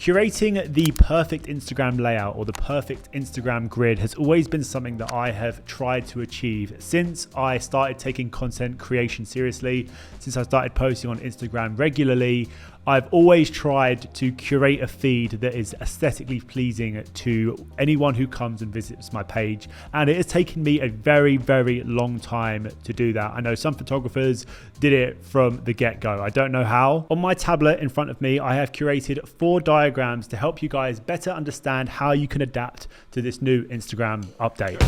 Curating the perfect Instagram layout or the perfect Instagram grid has always been something that I have tried to achieve since I started taking content creation seriously, since I started posting on Instagram regularly. I've always tried to curate a feed that is aesthetically pleasing to anyone who comes and visits my page. And it has taken me a very, very long time to do that. I know some photographers did it from the get-go. I don't know how. On my tablet in front of me, I have curated 4 diagrams to help you guys better understand how you can adapt to this new Instagram update.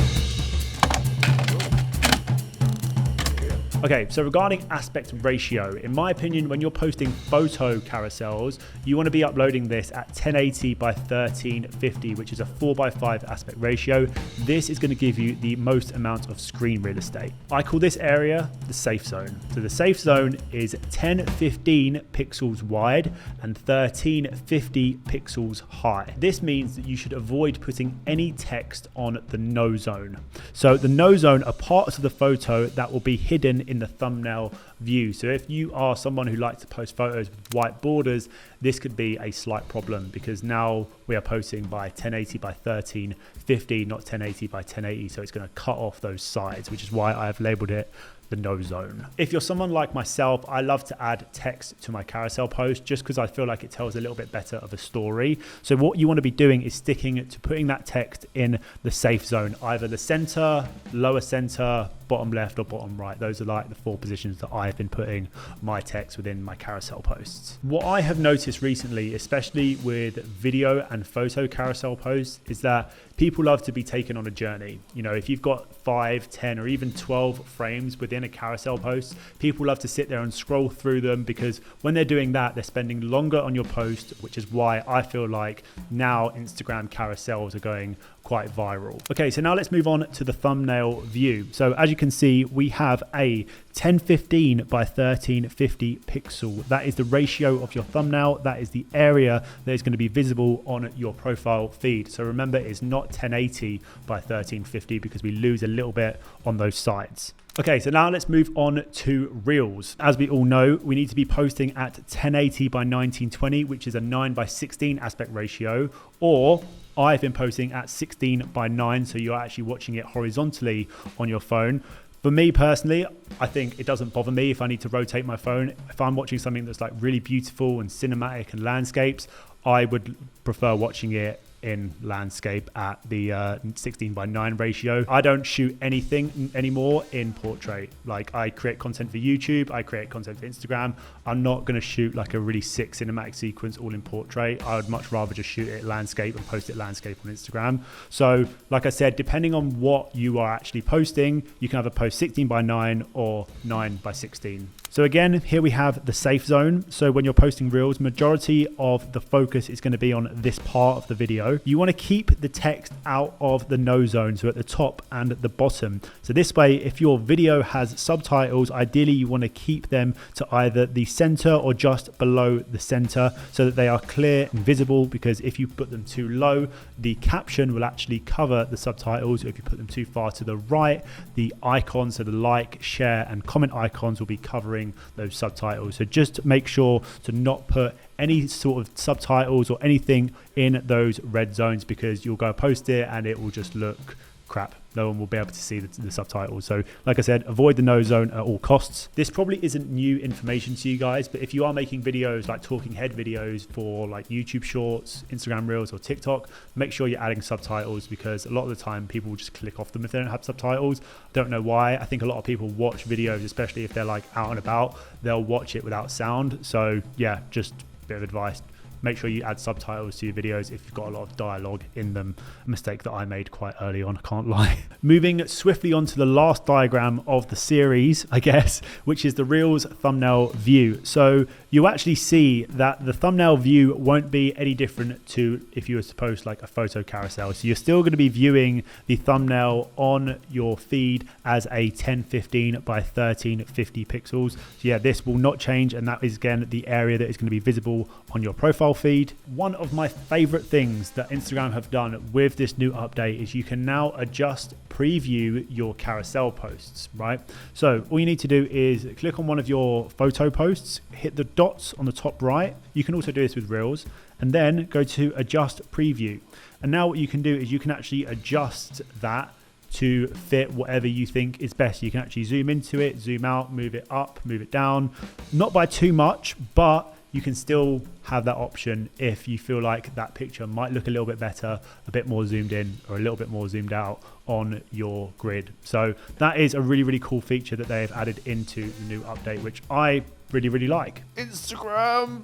Okay, so regarding aspect ratio, in my opinion, when you're posting photo carousels, you want to be uploading this at 1080 by 1350, which is a 4:5 aspect ratio. This is going to give you the most amount of screen real estate. I call this area the safe zone. So the safe zone is 1015 pixels wide and 1350 pixels high. This means that you should avoid putting any text on the no zone. So the no zone are parts of the photo that will be hidden in the thumbnail view. So if you are someone who likes to post photos with white borders, this could be a slight problem because now we are posting by 1080 by 1350, not 1080 by 1080. So it's going to cut off those sides, which is why I have labeled it the no zone. If you're someone like myself, I love to add text to my carousel post just because I feel like it tells a little bit better of a story. So what you want to be doing is sticking to putting that text in the safe zone, either the center, lower center, bottom left or bottom right. Those are like the 4 positions that I've been putting my text within my carousel posts. What I have noticed recently, especially with video and photo carousel posts, is that people love to be taken on a journey. You know, if you've got 5, 10, or even 12 frames within a carousel post, people love to sit there and scroll through them because when they're doing that, they're spending longer on your post, which is why I feel like now Instagram carousels are going quite viral. Okay, so now let's move on to the thumbnail view. So as you can see, we have a 1015 by 1350 pixel. That is the ratio of your thumbnail. That is the area that is going to be visible on your profile feed. So remember, it's not 1080 by 1350 because we lose a little bit on those sides. Okay, so now let's move on to Reels. As we all know, we need to be posting at 1080 by 1920, which is a 9 by 16 aspect ratio, or I've been posting at 16 by 9, so you're actually watching it horizontally on your phone. For me personally, I think it doesn't bother me if I need to rotate my phone. If I'm watching something that's like really beautiful and cinematic and landscapes, I would prefer watching it in landscape at the 16 by 9 ratio. I don't shoot anything anymore in portrait. Like, I create content for YouTube, I create content for Instagram. I'm not going to shoot like a really sick cinematic sequence all in portrait. I would much rather just shoot it landscape and post it landscape on Instagram. So like I said, depending on what you are actually posting, you can either post 16 by 9 or 9 by 16. So again, here we have the safe zone. So when you're posting Reels, majority of the focus is going to be on this part of the video. You want to keep the text out of the no zone, so at the top and at the bottom. So this way, if your video has subtitles, ideally you want to keep them to either the center or just below the center so that they are clear and visible, because if you put them too low, the caption will actually cover the subtitles. If you put them too far to the right, the icons, so the like, share and comment icons will be covering those subtitles. So just make sure to not put any sort of subtitles or anything in those red zones, because you'll go post it and it will just look crap. No one will be able to see the subtitles. So like I said, avoid the no zone at all costs. This probably isn't new information to you guys, but if you are making videos like talking head videos for like YouTube shorts, Instagram Reels or TikTok, make sure you're adding subtitles, because a lot of the time people will just click off them if they don't have subtitles. Don't know why. I think a lot of people watch videos, especially if they're like out and about, they'll watch it without sound. So yeah, just a bit of advice. Make sure you add subtitles to your videos if you've got a lot of dialogue in them. A mistake that I made quite early on, I can't lie. Moving swiftly on to the last diagram of the series, I guess, which is the Reels thumbnail view. So you actually see that the thumbnail view won't be any different to if you were to post like a photo carousel. So you're still going to be viewing the thumbnail on your feed as a 1015 by 1350 pixels. So yeah, this will not change, and that is again the area that is going to be visible on your profile feed. One of my favorite things that Instagram have done with this new update is you can now adjust preview your carousel posts, right? So all you need to do is click on one of your photo posts, hit the dots on the top right. You can also do this with Reels, and then go to adjust preview. And now what you can do is you can actually adjust that to fit whatever you think is best. You can actually zoom into it, zoom out, move it up, move it down, not by too much, but you can still have that option if you feel like that picture might look a little bit better, a bit more zoomed in or a little bit more zoomed out on your grid. So that is a really, really cool feature that they've added into the new update, which I really, really like. Instagram,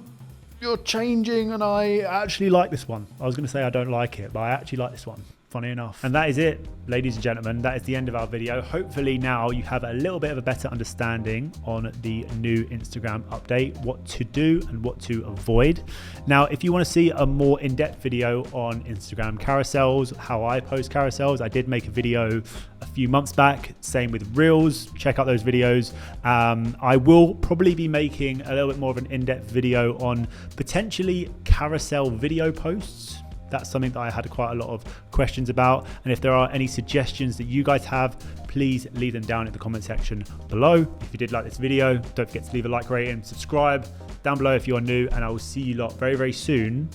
you're changing, and I actually like this one. I was going to say I don't like it, but I actually like this one. Funny enough. And that is it, ladies and gentlemen. That is the end of our video. Hopefully now you have a little bit of a better understanding on the new Instagram update, what to do and what to avoid. Now, if you want to see a more in-depth video on Instagram carousels, how I post carousels, I did make a video a few months back, same with Reels. Check out those videos. I will probably be making a little bit more of an in-depth video on potentially carousel video posts. That's something that I had quite a lot of questions about. And if there are any suggestions that you guys have, please leave them down in the comment section below. If you did like this video, don't forget to leave a like, rating, subscribe down below if you are new, and I will see you lot very, very soon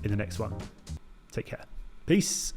in the next one. Take care. Peace.